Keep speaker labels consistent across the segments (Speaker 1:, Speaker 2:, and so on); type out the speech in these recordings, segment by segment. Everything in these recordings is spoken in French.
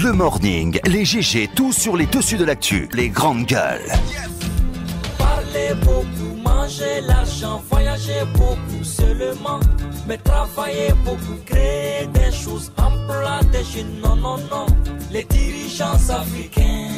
Speaker 1: Le morning, les GG, tout sur les dessus de l'actu. Les grandes gueules.
Speaker 2: Parler beaucoup, manger l'argent, voyager beaucoup seulement. Mais travailler beaucoup, créer des choses, emploi des jeunes, non, non, non. Les dirigeants africains,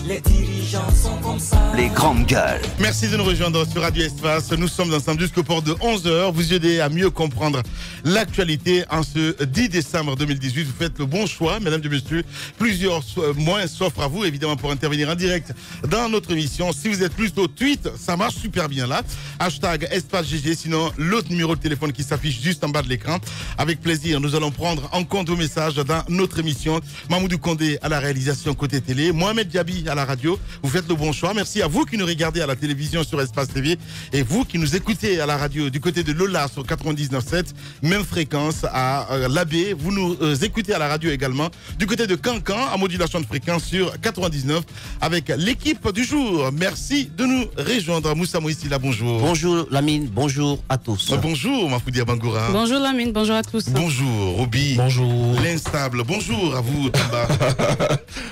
Speaker 2: les dirigeants sont comme ça.
Speaker 1: Les grandes gueules.
Speaker 3: Merci de nous rejoindre sur Radio Espace. Nous sommes ensemble jusqu'au port de 11h. Vous aider à mieux comprendre l'actualité en ce 10 décembre 2018. Vous faites le bon choix, mesdames et messieurs. Plusieurs moyens s'offrent à vous, évidemment, pour intervenir en direct dans notre émission. Si vous êtes plus au tweet, ça marche super bien là. Hashtag Espace GG. Sinon, l'autre numéro de téléphone qui s'affiche juste en bas de l'écran. Avec plaisir, nous allons prendre en compte vos messages dans notre émission. Mamoudou Kondé à la réalisation côté télé. Mohamed Diaby à la radio. Vous faites le bon choix. Merci à vous qui nous regardez à la télévision sur Espace TV et vous qui nous écoutez à la radio du côté de Lola sur 99.7, même fréquence à l'Abbé. Vous nous écoutez à la radio également du côté de Cancan à modulation de fréquence sur 99 avec l'équipe du jour. Merci de nous rejoindre. Moussa Moïsila, bonjour.
Speaker 4: Bonjour Lamine, bonjour à tous.
Speaker 3: Bonjour Mafoudia Bangoura.
Speaker 5: Bonjour Lamine, bonjour à tous.
Speaker 3: Bonjour Roby.
Speaker 4: Bonjour.
Speaker 3: L'instable. Bonjour à vous Tamba.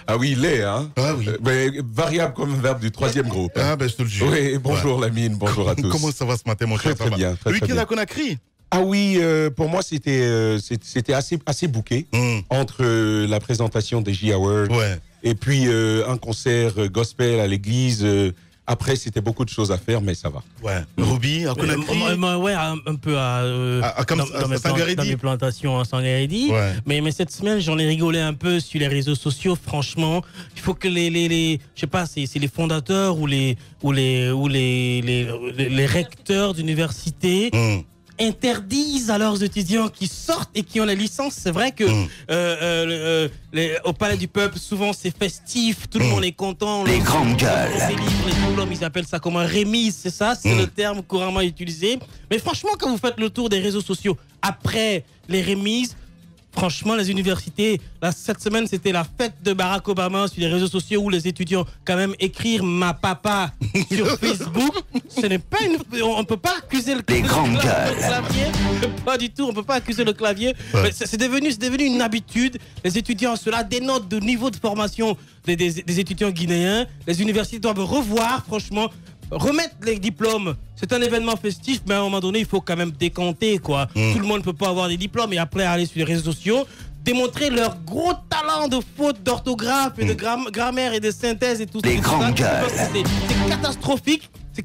Speaker 6: Ah oui, il est, hein.
Speaker 3: Ah oui.
Speaker 6: Mais variable comme verbe du troisième groupe.
Speaker 3: Ah ben je te le jure.
Speaker 6: Oui, bonjour Lamine, bonjour à tous.
Speaker 3: Comment ça va ce matin mon cher
Speaker 6: Très bien, très,
Speaker 3: Le
Speaker 6: très
Speaker 3: week-end
Speaker 6: bien.
Speaker 3: à Conakry.
Speaker 6: Ah oui, pour moi c'était assez bouqué entre la présentation des J-Awards
Speaker 3: Ouais.
Speaker 6: et puis un concert gospel à l'église. Après, c'était beaucoup de choses à faire, mais ça va.
Speaker 3: Ouais. Ruby, à Conakry.
Speaker 5: Ouais, un peu dans mes plantations à Sangaredi.
Speaker 3: Ouais.
Speaker 5: Mais cette semaine, j'en ai rigolé un peu sur les réseaux sociaux. Franchement, il faut que je sais pas, c'est les fondateurs ou les recteurs d'université interdisent à leurs étudiants qui sortent et qui ont la licence. C'est vrai que au Palais du Peuple, souvent c'est festif, tout le monde est content.
Speaker 1: Les grandes gueules.
Speaker 5: Les livres, les diplômes, ils appellent ça comme un remise, c'est ça, c'est le terme couramment utilisé. Mais franchement, quand vous faites le tour des réseaux sociaux après les remises, franchement, les universités, là, cette semaine, c'était la fête de Barack Obama sur les réseaux sociaux où les étudiants, quand même, écrire ma papa sur Facebook, ce n'est pas on ne peut pas accuser le clavier.
Speaker 1: Les grandes gueules.
Speaker 5: Pas du tout, on ne peut pas accuser le clavier.
Speaker 3: Ouais.
Speaker 5: C'est devenu une habitude. Les étudiants, cela dénote de niveau de formation des étudiants guinéens. Les universités doivent revoir, franchement, remettre les diplômes. C'est un événement festif, mais à un moment donné, il faut quand même décompter, quoi. Tout le monde ne peut pas avoir des diplômes et après aller sur les réseaux sociaux, démontrer leur gros talent de faute d'orthographe et de grammaire et de synthèse et tout ça.
Speaker 1: Les grandes gueules.
Speaker 5: C'est catastrophique. C'est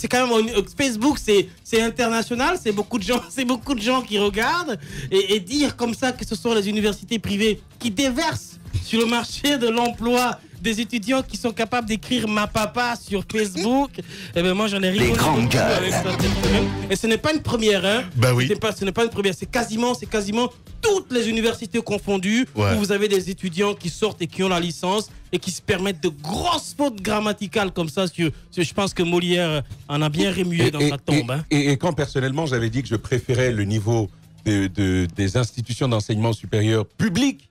Speaker 5: quand même Facebook, c'est international, c'est beaucoup de gens qui regardent et dire comme ça que ce sont les universités privées qui déversent sur le marché de l'emploi des étudiants qui sont capables d'écrire ma papa sur Facebook. Et ben moi j'en ai rigolé.
Speaker 1: Les grandes
Speaker 5: beaucoup avec ça cette semaine. Et ce n'est pas une première, hein.
Speaker 3: Bah oui.
Speaker 5: Ce n'est pas une première, c'est quasiment toutes les universités confondues
Speaker 3: Ouais.
Speaker 5: où vous avez des étudiants qui sortent et qui ont la licence et qui se permettent de grosses fautes grammaticales comme ça. Je pense que Molière en a bien remué dans sa tombe. Hein.
Speaker 6: Et quand personnellement j'avais dit que je préférais le niveau des institutions d'enseignement supérieur public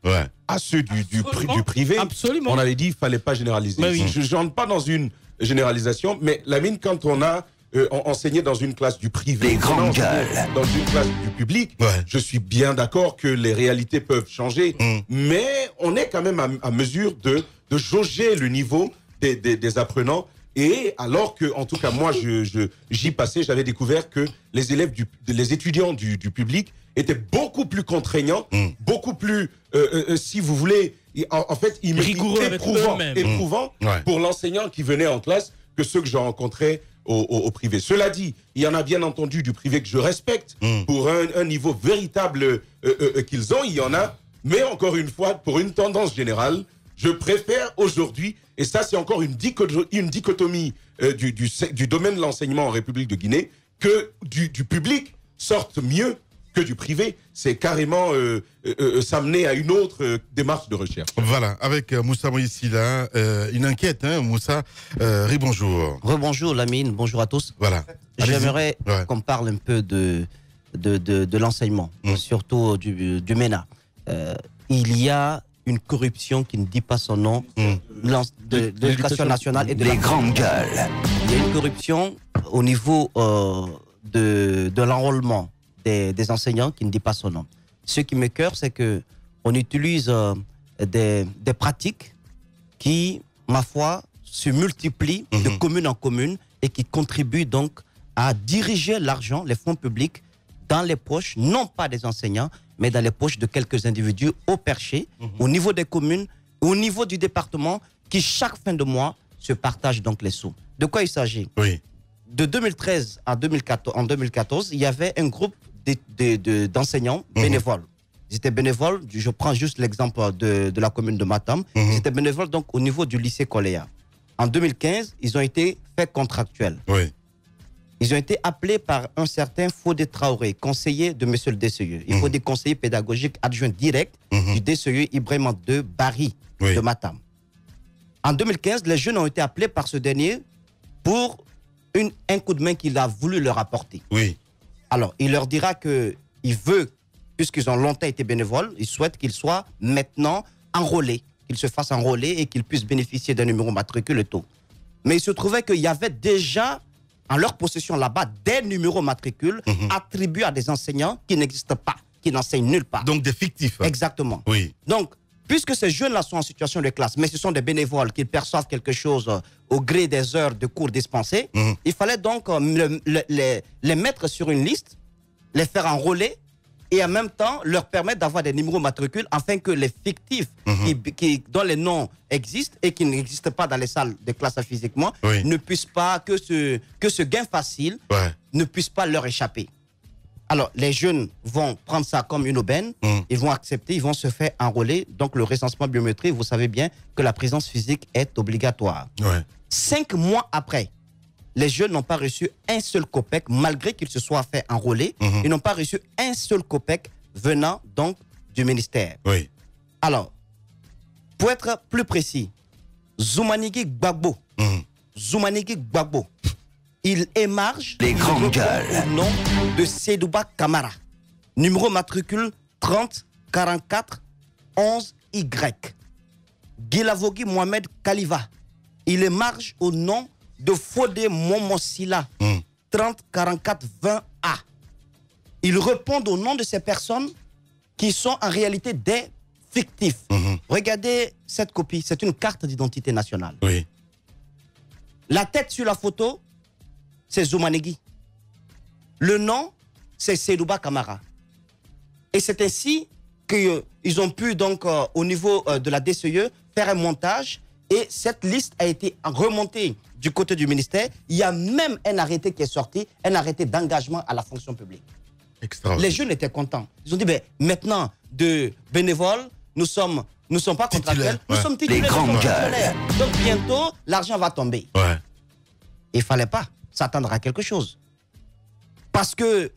Speaker 6: à ceux du privé,
Speaker 5: Absolument.
Speaker 6: on avait dit qu'il ne fallait pas généraliser.
Speaker 5: Bah oui.
Speaker 6: Je n'entre pas dans une généralisation, mais Lamine, quand on a enseigné dans une classe du privé,
Speaker 1: Les grandes gueules.
Speaker 6: dans une classe du public, je suis bien d'accord que les réalités peuvent changer, mais on est quand même à mesure de jauger le niveau des apprenants. Et alors que, en tout cas, moi, j'y passais, j'avais découvert que les étudiants du public étaient beaucoup plus contraignants, beaucoup plus, si vous voulez, en fait,
Speaker 5: Rigoureux avec eux-mêmes.
Speaker 6: éprouvant pour l'enseignant qui venait en classe que ceux que je rencontrais au privé. Cela dit, il y en a bien entendu du privé que je respecte pour un niveau véritable qu'ils ont, il y en a, mais encore une fois, pour une tendance générale, je préfère aujourd'hui, et ça c'est encore une dichotomie du domaine de l'enseignement en République de Guinée, que du public sorte mieux que du privé. C'est carrément s'amener à une autre démarche de recherche.
Speaker 3: Voilà, avec Moussa Moïsila, une enquête, hein, Moussa. Rebonjour.
Speaker 4: Rebonjour Lamine, bonjour à tous.
Speaker 3: Voilà.
Speaker 4: J'aimerais qu'on parle un peu de l'enseignement, surtout du MENA. Il y a une corruption qui ne dit pas son nom, de l'éducation nationale et de
Speaker 1: Les grandes gueules.
Speaker 4: Il y a une corruption au niveau de l'enrôlement des enseignants qui ne dit pas son nom. Ce qui m'écoeure, c'est qu'on utilise des pratiques qui, ma foi, se multiplient de commune en commune et qui contribuent donc à diriger l'argent, les fonds publics, dans les poches, non pas des enseignants, mais dans les poches de quelques individus au perché, au niveau des communes, au niveau du département, qui chaque fin de mois se partagent donc les sous. De quoi il s'agit?
Speaker 3: Oui.
Speaker 4: De 2013 à 2014, en 2014, il y avait un groupe d'enseignants bénévoles. Ils étaient bénévoles, je prends juste l'exemple de la commune de Matam, ils étaient bénévoles donc au niveau du lycée Coléa. En 2015, ils ont été faits contractuels.
Speaker 3: Oui.
Speaker 4: Ils ont été appelés par un certain Fodé Traoré, conseiller de M. le DCE. Il faut des conseillers pédagogiques adjoints directs du DCE Ibrahima II Barry de Matam. En 2015, les jeunes ont été appelés par ce dernier pour un coup de main qu'il a voulu leur apporter.
Speaker 3: Oui.
Speaker 4: Alors, il leur dira qu'il veut, puisqu'ils ont longtemps été bénévoles, il souhaite qu'ils soient maintenant enrôlés, qu'ils se fassent enrôler et qu'ils puissent bénéficier d'un numéro matricule et tout. Mais il se trouvait qu'il y avait déjà en leur possession là-bas des numéros matricules attribués à des enseignants qui n'existent pas, qui n'enseignent nulle part.
Speaker 3: Donc des fictifs.
Speaker 4: Exactement.
Speaker 3: Oui.
Speaker 4: Donc, puisque ces jeunes-là sont en situation de classe, mais ce sont des bénévoles qui perçoivent quelque chose au gré des heures de cours dispensés, il fallait donc les mettre sur une liste, les faire enrôler et en même temps leur permettre d'avoir des numéros matricules afin que les fictifs dont les noms existent et qui n'existent pas dans les salles de classe physiquement ne puissent pas, que ce gain facile ne puisse pas leur échapper. Alors, les jeunes vont prendre ça comme une aubaine, ils vont accepter, ils vont se faire enrôler. Donc, le recensement biométrique, vous savez bien que la présence physique est obligatoire. 5 mois après, les jeunes n'ont pas reçu un seul copec, malgré qu'ils se soient fait enrôler. Ils n'ont pas reçu un seul copec venant donc du ministère. Alors, pour être plus précis, Zoumanigui Gbagbo, il émarge
Speaker 1: les grandes gueules
Speaker 4: au nom de Seydouba Kamara, numéro matricule 30 44 11 Y. Guilavogui Mohamed Kaliva, il émarge au nom de Fodé Momosila, 30 44 20 A. Ils répondent au nom de ces personnes qui sont en réalité des fictifs. Regardez cette copie, c'est une carte d'identité nationale. La tête sur la photo, c'est Zoumanigui. Le nom, c'est Seydouba Kamara. Et c'est ainsi qu'ils ont pu, donc, au niveau de la DCE, faire un montage. Et cette liste a été remontée du côté du ministère. Il y a même un arrêté qui est sorti, un arrêté d'engagement à la fonction publique. Les jeunes étaient contents. Ils ont dit, ben, maintenant, de bénévoles, nous sommes pas contractuels, nous sommes titulaires. Donc bientôt, l'argent va tomber. Il ne fallait pas s'attendre à quelque chose. Parce que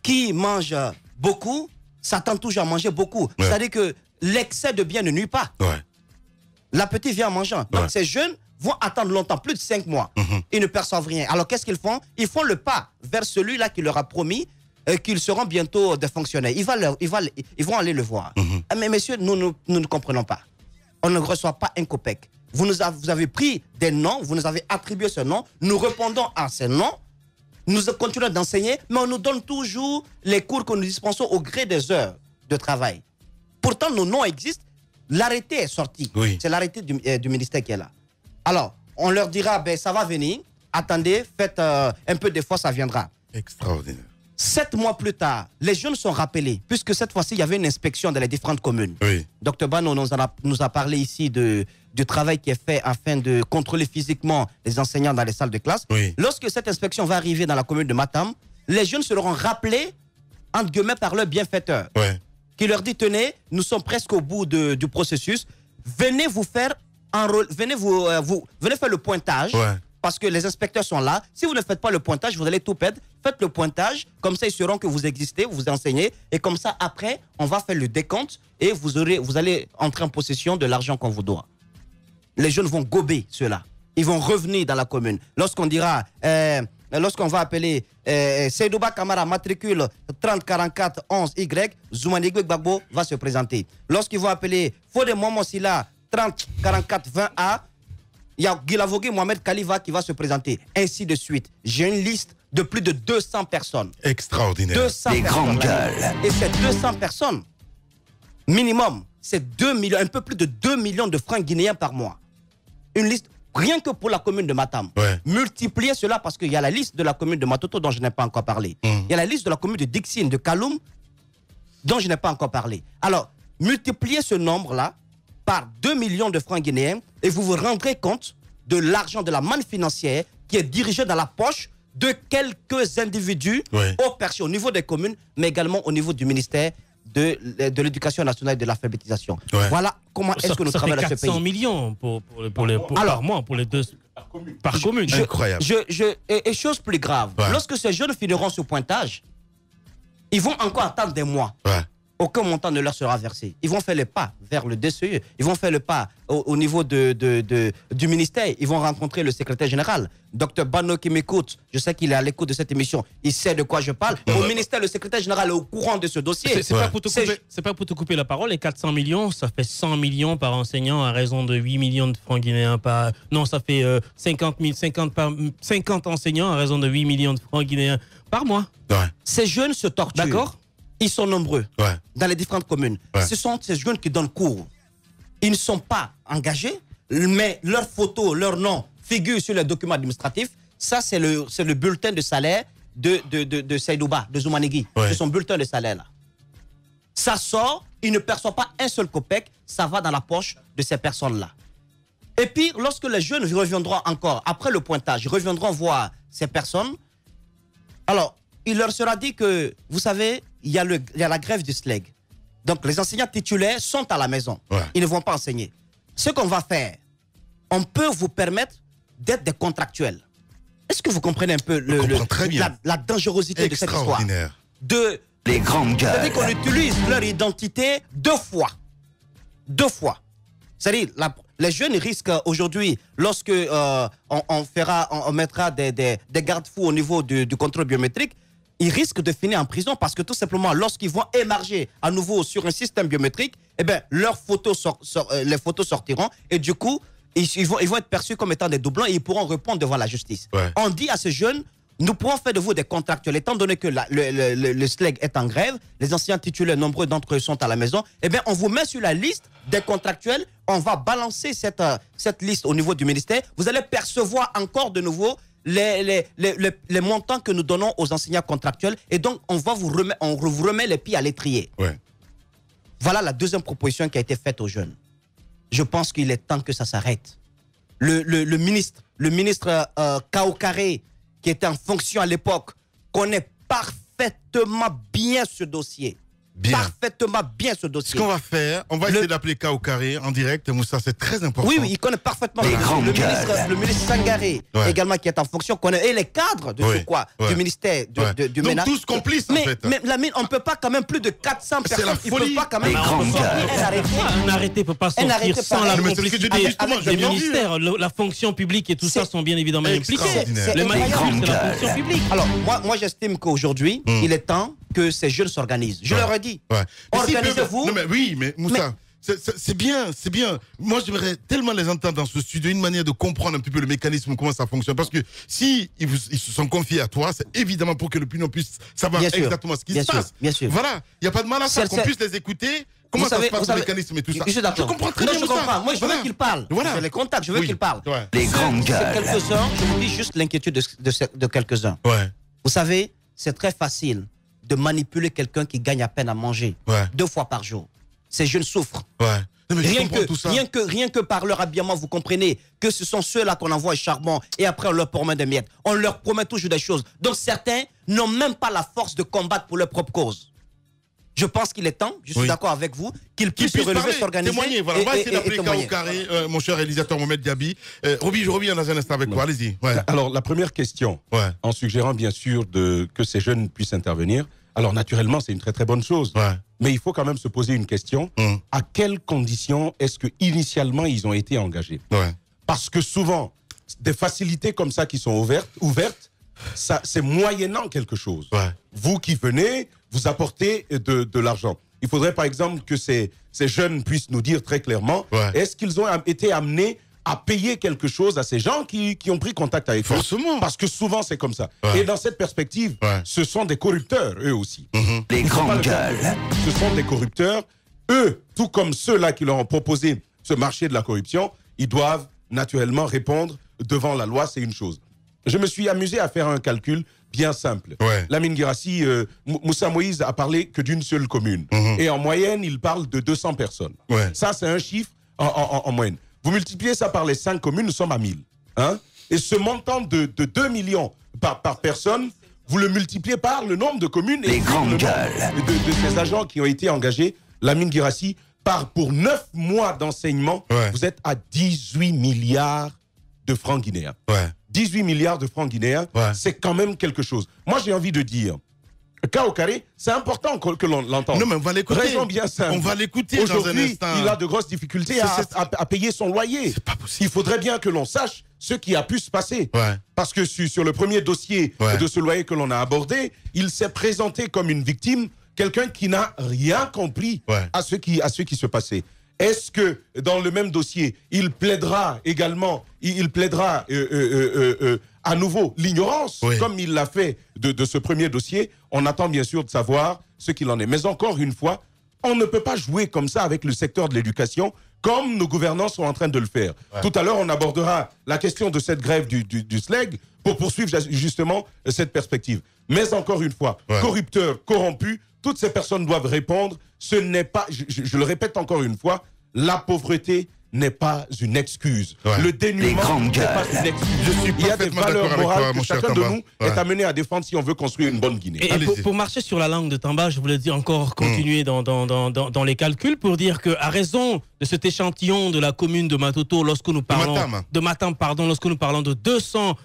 Speaker 4: qui mange beaucoup s'attend toujours à manger beaucoup. C'est-à-dire que l'excès de bien ne nuit pas. L'appétit vient en mangeant. Donc ces jeunes vont attendre longtemps, plus de 5 mois. Ils ne perçoivent rien. Alors qu'est-ce qu'ils font? Ils font le pas vers celui-là qui leur a promis qu'ils seront bientôt des fonctionnaires. Ils vont aller le voir. Mais messieurs, nous ne comprenons pas. On ne reçoit pas un copec. Vous avez pris des noms, vous nous avez attribué ce nom, nous répondons à ces noms, nous continuons d'enseigner, mais on nous donne toujours les cours que nous dispensons au gré des heures de travail. Pourtant, nos noms existent, l'arrêté est sorti. C'est l'arrêté du ministère qui est là. Alors, on leur dira, ben, ça va venir, attendez, faites un peu d'effort, ça viendra.
Speaker 3: Extraordinaire.
Speaker 4: 7 mois plus tard, les jeunes sont rappelés, puisque cette fois-ci, il y avait une inspection dans les différentes communes. Dr Bano nous a parlé ici du travail qui est fait afin de contrôler physiquement les enseignants dans les salles de classe. Lorsque cette inspection va arriver dans la commune de Matam, les jeunes seront rappelés, entre guillemets, par leur bienfaiteur, qui leur dit, tenez, nous sommes presque au bout du processus, venez vous faire venez faire le pointage. Parce que les inspecteurs sont là. Si vous ne faites pas le pointage, vous allez tout perdre. Faites le pointage. Comme ça, ils sauront que vous existez, vous enseignez. Et comme ça, après, on va faire le décompte et vous allez entrer en possession de l'argent qu'on vous doit. Les jeunes vont gober cela. Ils vont revenir dans la commune. Lorsqu'on dira, lorsqu'on va appeler Seydouba Kamara, matricule 30 44 11 Y, Zoumanigui Gbagbo va se présenter. Lorsqu'ils vont appeler Fodé Momosila 30 44 20 A, il y a Guilavogui Mohamed Kaliva qui va se présenter. Ainsi de suite. J'ai une liste de plus de 200 personnes.
Speaker 3: Extraordinaire.
Speaker 4: 200
Speaker 1: les
Speaker 4: personnes.
Speaker 1: grandes gueules.
Speaker 4: Et ces 200 personnes, minimum, c'est 2 millions, un peu plus de 2 millions de francs guinéens par mois. Une liste, rien que pour la commune de Matam.
Speaker 3: Ouais.
Speaker 4: Multipliez cela parce qu'il y a la liste de la commune de Matoto dont je n'ai pas encore parlé. Il y a la liste de la commune de Dixine, de Kaloum, dont je n'ai pas encore parlé. Alors, multipliez ce nombre-là par 2 millions de francs guinéens et vous vous rendrez compte de l'argent de la manne financière qui est dirigée dans la poche de quelques individus au perché, au niveau des communes, mais également au niveau du ministère de l'Éducation nationale et de l'alphabétisation. Voilà comment est-ce que nous travaillons dans ce pays.
Speaker 5: 400 millions par mois, pour les deux, par commune.
Speaker 3: Incroyable.
Speaker 4: Et chose plus grave, lorsque ces jeunes finiront ce pointage, ils vont encore attendre des mois. Aucun montant ne leur sera versé. Ils vont faire le pas vers le DCE. Ils vont faire le pas au niveau du ministère. Ils vont rencontrer le secrétaire général. Docteur Bano qui m'écoute, je sais qu'il est à l'écoute de cette émission. Il sait de quoi je parle. Au ministère, le secrétaire général est au courant de ce dossier.
Speaker 5: C'est pas pour te couper la parole. Les 400 millions, ça fait 100 millions par enseignant à raison de 8 millions de francs guinéens par... Non, ça fait 50 enseignants à raison de 8 millions de francs guinéens par mois.
Speaker 4: Ces jeunes se torturent.
Speaker 5: D'accord.
Speaker 4: Ils sont nombreux dans les différentes communes. Ce sont ces jeunes qui donnent cours. Ils ne sont pas engagés, mais leurs photos, leurs noms figurent sur les documents administratifs. Ça, c'est le bulletin de salaire de Seydouba, de Zoumanegui. C'est son bulletin de salaire là. Ça sort, il ne perçoit pas un seul copec, ça va dans la poche de ces personnes-là. Et puis, lorsque les jeunes reviendront encore, après le pointage, ils reviendront voir ces personnes, alors, il leur sera dit que, vous savez, il y a la grève du SLEG. Donc, les enseignants titulaires sont à la maison. Ils ne vont pas enseigner. Ce qu'on va faire, on peut vous permettre d'être des contractuels. Est-ce que vous comprenez un peu la dangerosité de cette histoire?
Speaker 1: Les grandes gueules.
Speaker 4: C'est-à-dire qu'on utilise leur identité deux fois. C'est-à-dire, les jeunes risquent aujourd'hui, lorsque on mettra des garde-fous au niveau du contrôle biométrique, ils risquent de finir en prison parce que tout simplement, lorsqu'ils vont émerger à nouveau sur un système biométrique, eh bien, les photos sortiront et du coup, ils vont être perçus comme étant des doublons et ils pourront répondre devant la justice. On dit à ces jeunes, nous pourrons faire de vous des contractuels. Étant donné que le SLEG est en grève, les anciens titulaires, nombreux d'entre eux sont à la maison, eh bien, on vous met sur la liste des contractuels, on va balancer cette liste au niveau du ministère. Vous allez percevoir encore de nouveau les montants que nous donnons aux enseignants contractuels et donc on vous remet les pieds à l'étrier. Voilà la deuxième proposition qui a été faite aux jeunes. Je pense qu'il est temps que ça s'arrête. Le ministre Kaokaré, qui était en fonction à l'époque, connaît parfaitement bien ce dossier. Parfaitement bien ce dossier.
Speaker 3: Ce qu'on va faire, on va essayer d'appeler Kaokaré en direct. Moussa, c'est très important.
Speaker 4: Oui, il connaît parfaitement. Le ministre Sangaré, également, qui est en fonction, connaît, et les cadres du ministère du MENA.
Speaker 3: Donc tous complices, en fait.
Speaker 4: Mais Lamine, on ne peut pas quand même plus de 400 personnes.
Speaker 3: La folie.
Speaker 4: Il ne peut pas quand même
Speaker 5: Un arrêté ne peut pas sortir sans la complicité des ministères. La fonction publique et tout ça sont bien évidemment impliqués. Le manuscrit, c'est la fonction publique.
Speaker 4: Alors, moi j'estime qu'aujourd'hui, il est temps que ces jeunes s'organisent. Je leur ai dit, organisez-vous.
Speaker 3: Oui, mais Moussa, c'est bien. Moi, j'aimerais tellement les entendre dans ce studio, une manière de comprendre un petit peu le mécanisme, comment ça fonctionne. Parce que si ils se sont confiés à toi, c'est évidemment pour que le public puisse savoir exactement ce qui se passe.
Speaker 4: Bien sûr.
Speaker 3: Voilà, il n'y a pas de mal à ça, qu'on puisse les écouter. Comment ça se passe, le mécanisme et tout ça?
Speaker 4: Je
Speaker 3: comprends très bien.
Speaker 4: Je comprends. Moi, je veux qu'ils parlent. Je les contacte, je veux qu'ils parlent.
Speaker 1: Les grandes gueules.
Speaker 4: Quelques-uns, je vous dis juste l'inquiétude de quelques-uns. Vous savez, c'est très facile de manipuler quelqu'un qui gagne à peine à manger 2 fois par jour. Ces jeunes souffrent. Rien que par leur habillement, vous comprenez que ce sont ceux-là qu'on envoie au charbon et après on leur promet des miettes. On leur promet toujours des choses. Donc certains n'ont même pas la force de combattre pour leur propre cause. Je pense qu'il est temps, je suis d'accord avec vous, qu'ils puissent se relever, s'organiser.
Speaker 3: Témoigner, voilà. On va essayer d'appeler Kaokaré, mon cher réalisateur Mohamed Diaby. Roby, je reviens dans un instant avec toi, allez-y.
Speaker 6: Alors, la première question, en suggérant bien sûr que ces jeunes puissent intervenir, alors naturellement, c'est une très très bonne chose. Mais il faut quand même se poser une question. À quelles conditions est-ce que initialement ils ont été engagés? Parce que souvent, des facilités comme ça qui sont ouvertes, ça, c'est moyennant quelque chose. Vous qui venez, vous apportez de l'argent. Il faudrait par exemple que ces jeunes puissent nous dire très clairement, est-ce qu'ils ont été amenés à payer quelque chose à ces gens qui ont pris contact avec eux?
Speaker 3: Forcément.
Speaker 6: Parce que souvent c'est comme ça. Et dans cette perspective, ce sont des corrupteurs eux aussi.
Speaker 1: Les grandes gueules.
Speaker 6: Ce sont des corrupteurs eux, tout comme ceux-là qui leur ont proposé ce marché de la corruption, ils doivent naturellement répondre devant la loi, c'est une chose. Je me suis amusé à faire un calcul bien simple. Lamine Guirassy, Moussa Moïse a parlé que d'une seule commune. Et en moyenne, il parle de 200 personnes. Ça, c'est un chiffre en moyenne. Vous multipliez ça par les 5 communes, nous sommes à 1000. Hein? Et ce montant de 2 millions par personne, vous le multipliez par le nombre de communes et le nombre de ces agents qui ont été engagés. Lamine Guirassy, pour 9 mois d'enseignement, vous êtes à 18 milliards de francs guinéens. 18 milliards de francs guinéens, c'est quand même quelque chose. Moi, j'ai envie de dire, cas au carré, c'est important que l'on l'entende.
Speaker 3: Non, mais on va l'écouter.
Speaker 6: Raison bien simple.
Speaker 3: On va l'écouter dans un
Speaker 6: Aujourd'hui,
Speaker 3: instant.
Speaker 6: il a de grosses difficultés à payer son loyer.
Speaker 3: C'est pas possible.
Speaker 6: Il faudrait bien que l'on sache ce qui a pu se passer. Parce que sur le premier dossier de ce loyer que l'on a abordé, il s'est présenté comme une victime, quelqu'un qui n'a rien compris à ce qui se passait. Est-ce que dans le même dossier, il plaidera également, à nouveau l'ignorance, comme il l'a fait de ce premier dossier? On attend bien sûr de savoir ce qu'il en est. Mais encore une fois, on ne peut pas jouer comme ça avec le secteur de l'éducation, comme nos gouvernants sont en train de le faire. Tout à l'heure, on abordera la question de cette grève du SLEG pour poursuivre justement cette perspective. Mais encore une fois, corrupteurs, corrompus, toutes ces personnes doivent répondre. Ce n'est pas, je le répète encore une fois, la pauvreté n'est pas une excuse. Le dénuement n'est pas une excuse. Il y a des valeurs morales que chacun de nous est amené à défendre si on veut construire une bonne Guinée.
Speaker 5: Et pour marcher sur la langue de Tamba, je voulais dire encore continuer dans les calculs pour dire qu'à raison de cet échantillon de la commune de Matoto, lorsque nous parlons de Matam, lorsque nous parlons de 200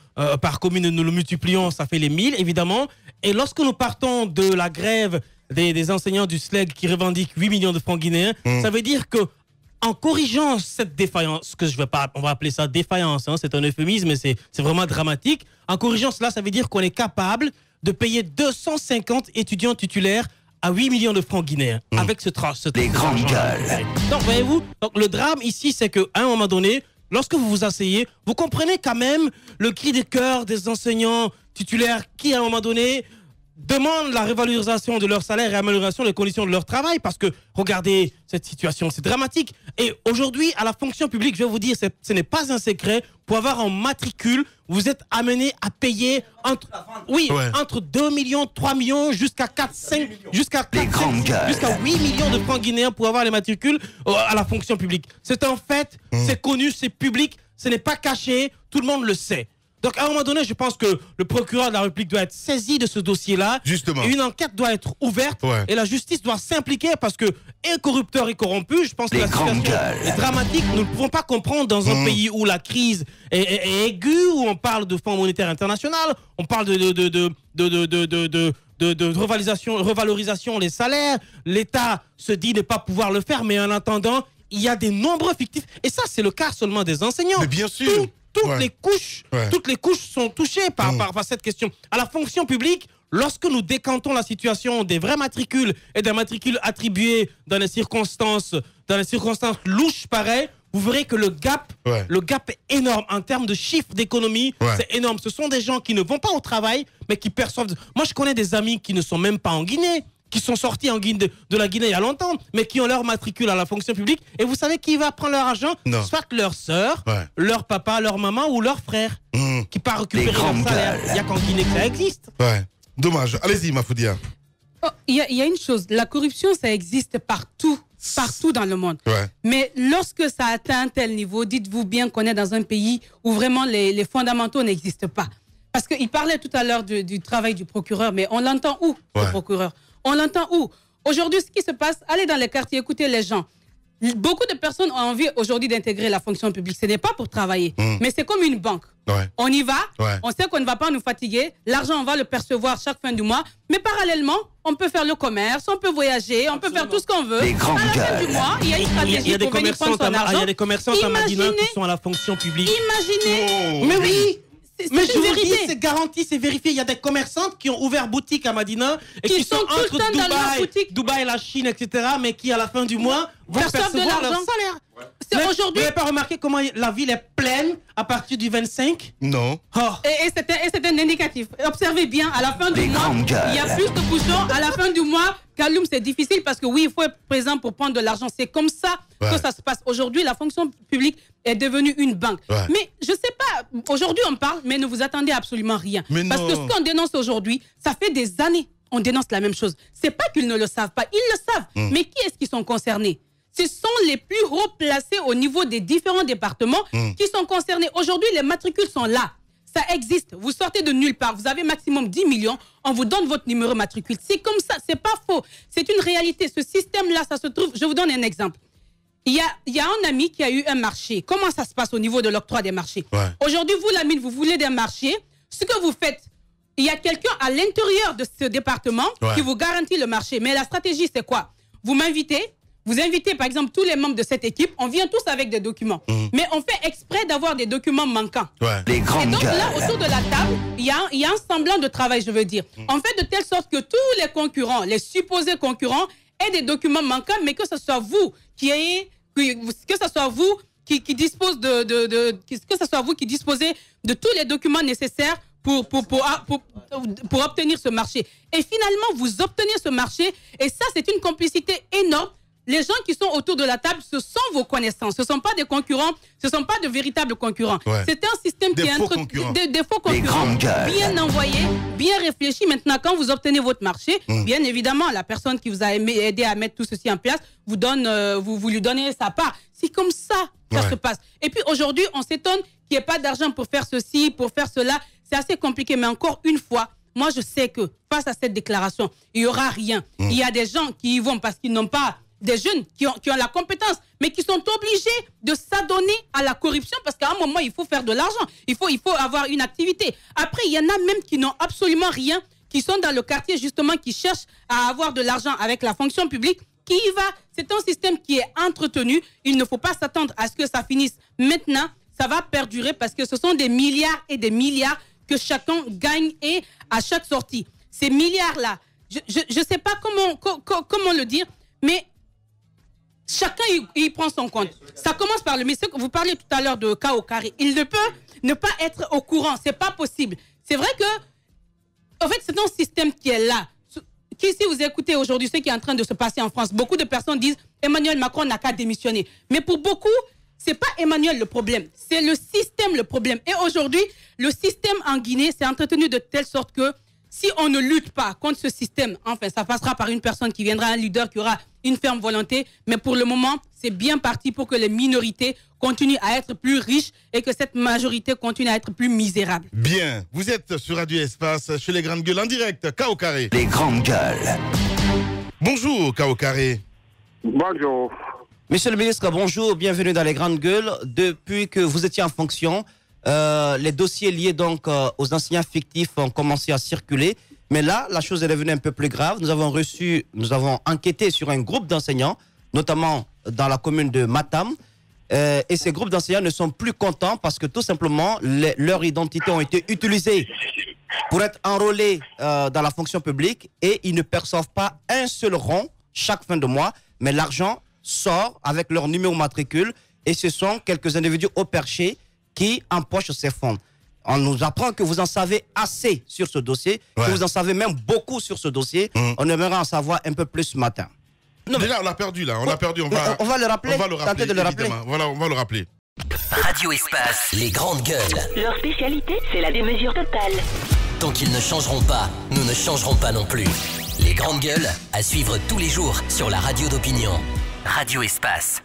Speaker 5: par commune, nous le multiplions, ça fait les 1000 évidemment. Et lorsque nous partons de la grève des enseignants du SLEG qui revendiquent 8 millions de francs guinéens, ça veut dire que en corrigeant cette défaillance, on va appeler ça défaillance, hein, c'est un euphémisme, mais c'est vraiment dramatique. En corrigeant cela, ça veut dire qu'on est capable de payer 250 étudiants titulaires à 8 millions de francs guinéens avec ce
Speaker 1: Les grandes gueules.
Speaker 5: Donc, voyez-vous, le drame ici, c'est qu'à un moment donné, lorsque vous vous asseyez, vous comprenez quand même le cri de cœur des enseignants titulaires qui, à un moment donné, demandent la révalorisation de leur salaire et l'amélioration des conditions de leur travail, parce que, regardez, cette situation, c'est dramatique. Et aujourd'hui, à la fonction publique, je vais vous dire, ce n'est pas un secret, pour avoir un matricule, vous êtes amené à payer entre 2 millions, 3 millions, jusqu'à 4, 5, jusqu'à 8 millions de francs guinéens pour avoir les matricules à la fonction publique. C'est un fait, c'est connu, c'est public, ce n'est pas caché, tout le monde le sait. Donc, à un moment donné, je pense que le procureur de la République doit être saisi de ce dossier-là.
Speaker 3: Justement.
Speaker 5: Et une enquête doit être ouverte. Et la justice doit s'impliquer parce que, et corrupteurs et corrompus, je pense que la situation est dramatique. Nous ne pouvons pas comprendre dans un pays où la crise est aiguë, où on parle de Fonds monétaire international, on parle de revalorisation des salaires. L'État se dit ne pas pouvoir le faire, mais en attendant, il y a des nombreux fictifs. Et ça, c'est le cas seulement des enseignants.
Speaker 3: Mais bien sûr.
Speaker 5: Toutes les couches sont touchées par cette question. À la fonction publique, lorsque nous décantons la situation des vrais matricules et des matricules attribués dans les circonstances louches pareilles, vous verrez que le gap est énorme en termes de chiffres d'économie. C'est énorme. Ce sont des gens qui ne vont pas au travail, mais qui perçoivent. Moi, je connais des amis qui ne sont même pas en Guinée, qui sont sortis de la Guinée il y a longtemps, mais qui ont leur matricule à la fonction publique. Et vous savez qui va prendre leur argent? Soit leur sœur, leur papa, leur maman ou leur frère, qui part récupérer leur salaire. Il n'y a qu'en Guinée que ça existe.
Speaker 3: Dommage. Allez-y, Mafoudia.
Speaker 7: Il y a une chose, la corruption, ça existe partout dans le monde. Mais lorsque ça atteint un tel niveau, dites-vous bien qu'on est dans un pays où vraiment les fondamentaux n'existent pas. Parce qu'il parlait tout à l'heure du travail du procureur, mais on l'entend où, le procureur? On l'entend où? Aujourd'hui, ce qui se passe, allez dans les quartiers, écoutez les gens. Beaucoup de personnes ont envie aujourd'hui d'intégrer la fonction publique. Ce n'est pas pour travailler, mais c'est comme une banque. On y va, on sait qu'on ne va pas nous fatiguer, l'argent, on va le percevoir chaque fin du mois, mais parallèlement, on peut faire le commerce, on peut voyager, on peut faire tout ce qu'on veut. À la fin du mois, il y a une stratégie pour venir prendre son argent.
Speaker 5: Il y a des commerçants à Madina qui sont à la fonction publique.
Speaker 7: Imaginez.
Speaker 5: Mais oui. Mais je vous dis,
Speaker 7: vérité.
Speaker 5: c'est garanti, c'est vérifié. Il y a des commerçantes qui ont ouvert boutique à Madina et
Speaker 7: Qui
Speaker 5: qui
Speaker 7: sont
Speaker 5: sont
Speaker 7: tout le temps
Speaker 5: entre
Speaker 7: dans leur boutique.
Speaker 5: Dubaï et la Chine, etc., mais qui, à la fin du mois, vont
Speaker 7: Perçoivent de
Speaker 5: percevoir leur
Speaker 7: l'argent.
Speaker 5: salaire.
Speaker 7: Aujourd'hui.
Speaker 5: Vous n'avez pas remarqué comment la ville est pleine à partir du 25?
Speaker 3: Non.
Speaker 5: Oh.
Speaker 7: Et c'est un indicatif. Observez bien, à la fin du mois, il y a plus de bouchons. À la fin du mois, Kaloum, c'est difficile parce que oui, il faut être présent pour prendre de l'argent. C'est comme ça que ça se passe. Aujourd'hui, la fonction publique est devenue une banque. Ouais. Mais je sais pas, aujourd'hui on parle, mais ne vous attendez absolument rien. Parce que ce qu'on dénonce aujourd'hui, ça fait des années on dénonce la même chose. C'est pas qu'ils ne le savent pas, ils le savent. Mais qui est-ce qui sont concernés? Ce sont les plus hauts placés au niveau des différents départements qui sont concernés. Aujourd'hui, les matricules sont là. Ça existe. Vous sortez de nulle part. Vous avez maximum 10 millions. On vous donne votre numéro matricule. C'est comme ça. C'est pas faux. C'est une réalité. Ce système-là, ça se trouve... Je vous donne un exemple. Il y a un ami qui a eu un marché. Comment ça se passe au niveau de l'octroi des marchés? Aujourd'hui, vous, Lamine, vous voulez des marchés. Ce que vous faites, il y a quelqu'un à l'intérieur de ce département qui vous garantit le marché. Mais la stratégie, c'est quoi? Vous m'invitez. Vous invitez, par exemple, tous les membres de cette équipe. On vient tous avec des documents. Mais on fait exprès d'avoir des documents manquants.
Speaker 1: Les grandes
Speaker 7: Et donc là, autour de la table, il y a un semblant de travail, je veux dire. On fait de telle sorte que tous les concurrents, les supposés concurrents, aient des documents manquants, mais que ce soit vous qui ayez... Que ce soit vous qui dispose que ce soit vous qui disposez de tous les documents nécessaires pour obtenir ce marché. Et finalement, vous obtenez ce marché. Et ça, c'est une complicité énorme. Les gens qui sont autour de la table, ce sont vos connaissances. Ce ne sont pas des concurrents, ce ne sont pas de véritables concurrents. C'est un système qui est des faux concurrents, bien envoyés, bien réfléchis. Maintenant, quand vous obtenez votre marché, bien évidemment, la personne qui vous a aidé à mettre tout ceci en place vous lui donnez sa part. C'est comme ça que ça se passe. Et puis aujourd'hui, on s'étonne qu'il n'y ait pas d'argent pour faire ceci, pour faire cela. C'est assez compliqué. Mais encore une fois, moi, je sais que face à cette déclaration, il n'y aura rien. Il y a des gens qui y vont parce qu'ils n'ont pas... Des jeunes qui ont la compétence, mais qui sont obligés de s'adonner à la corruption parce qu'à un moment, il faut faire de l'argent. Il faut avoir une activité. Après, il y en a même qui n'ont absolument rien, qui sont dans le quartier, justement, qui cherchent à avoir de l'argent avec la fonction publique, qui y va. C'est un système qui est entretenu. Il ne faut pas s'attendre à ce que ça finisse maintenant. Ça va perdurer parce que ce sont des milliards et des milliards que chacun gagne et à chaque sortie. Ces milliards-là, je ne sais pas comment le dire, mais... Chacun y prend son compte. Ça commence par le ministre. Vous parliez tout à l'heure de cas au carré. Il ne peut ne pas être au courant. C'est pas possible. C'est vrai que, en fait, c'est un système qui est là. Si vous écoutez aujourd'hui ce qui est en train de se passer en France, beaucoup de personnes disent Emmanuel Macron n'a qu'à démissionner. Mais pour beaucoup, c'est pas Emmanuel le problème. C'est le système le problème. Et aujourd'hui, le système en Guinée s'est entretenu de telle sorte que si on ne lutte pas contre ce système, enfin, ça passera par une personne qui viendra, un leader qui aura une ferme volonté. Mais pour le moment, c'est bien parti pour que les minorités continuent à être plus riches et que cette majorité continue à être plus misérable.
Speaker 3: Bien. Vous êtes sur Radio Espace, chez les Grandes Gueules, en direct, K.O. Carré.
Speaker 1: Les Grandes Gueules.
Speaker 3: Bonjour, K.O. Carré.
Speaker 8: Bonjour.
Speaker 4: Monsieur le ministre, bonjour, bienvenue dans les Grandes Gueules. Depuis que vous étiez en fonction, les dossiers liés donc aux enseignants fictifs ont commencé à circuler. Mais là, la chose est devenue un peu plus grave. Nous avons enquêté sur un groupe d'enseignants, notamment dans la commune de Matam. Et ces groupes d'enseignants ne sont plus contents parce que tout simplement, leurs identités ont été utilisées pour être enrôlés dans la fonction publique et ils ne perçoivent pas un seul rond chaque fin de mois. Mais l'argent sort avec leur numéro matricule et ce sont quelques individus au perché qui empochent ces fonds. On nous apprend que vous en savez assez sur ce dossier, que vous en savez même beaucoup sur ce dossier. On aimerait en savoir un peu plus ce matin.
Speaker 3: Non, déjà, on l'a perdu là. On l'a perdu. On va
Speaker 4: le rappeler.
Speaker 3: Tenter de le rappeler. Voilà, on va le rappeler.
Speaker 1: Radio Espace, les Grandes Gueules.
Speaker 9: Leur spécialité, c'est la démesure totale.
Speaker 1: Tant qu'ils ne changeront pas, nous ne changerons pas non plus. Les Grandes Gueules, à suivre tous les jours sur la radio d'opinion. Radio Espace.